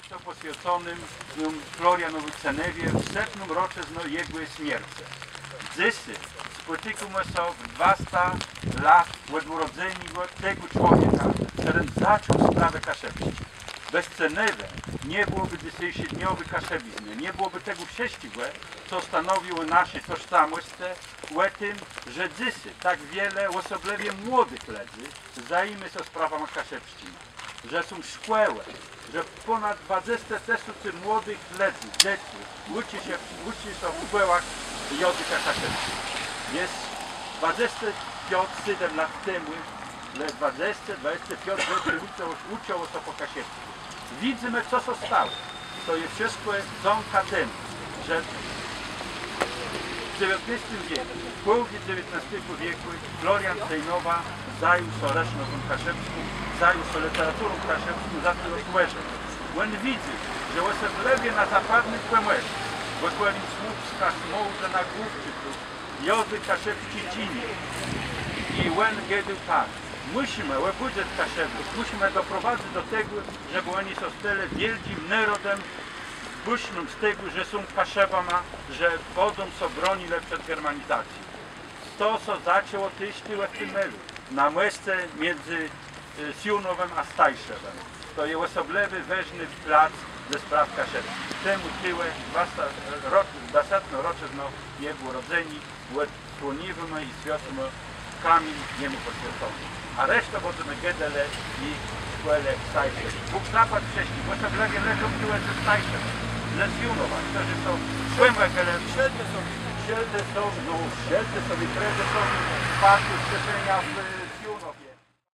mjesto posvjeconym Florianovu Cenewie w 100. rocziznu jego śmierci. Dzysy spotykamy się w 200 lat od urodzenia tego człowieka, który zaczął sprawę kaszewskiej. Bez Cenewy nie byłoby dzisiejszej dniowej kaszewizny, nie byłoby tego wszystkiego, co stanowiło naszą tożsamość, o tym, że dzysy tak wiele, osobliwie młodych ludzi, zajmie się sprawami kaszewskimi, że są szkoły, że ponad 20 tysięcy młodych ludzi, dzieci, uczy się w szkołach języka kaszewskiego. Jest 27 lat temu, 20-25 lat uczyło się po kaszewsku. Widzimy, co się stało. To jest wszystko ząka temu, że w XIX wieku, w połowie XIX wieku Florian Sejnowa zajął się resztą kaszewską, zajął się literaturą kaszewską, zaczął rozkłężać. On widzi, że osobliwie na zapadnym Kłemierze, w okolicy Słupska, Smołża, na Główczyku, język kaszewski ginie. I on powiedział tak, musimy obudzić Kaszewów, musimy doprowadzić do tego, żeby oni zostali wielkim narodem, zbusznym z tego, że są Kaszewami, że wodą są bronili przed germanizacją. To, co zaczęło tyś tyłe w tym melu, na miejsce między Siunowem a Stajszewem. To jest osobliwy, ważny plac ze spraw kaszewskich. Temu tyłe 20. rocziznu jego urodzeni, słoniwym i światłym kamień jemu poświęcony. A reszta będziemy Gedele i szkołę Stajsze. Bóg zapad wcześniej, bo to lepiej leżą tyłe ze Stajszem, ze Siunowa, którzy są szłębek, ale wszędzie są, no wszędzie są i prędzej są partie, szczepienia w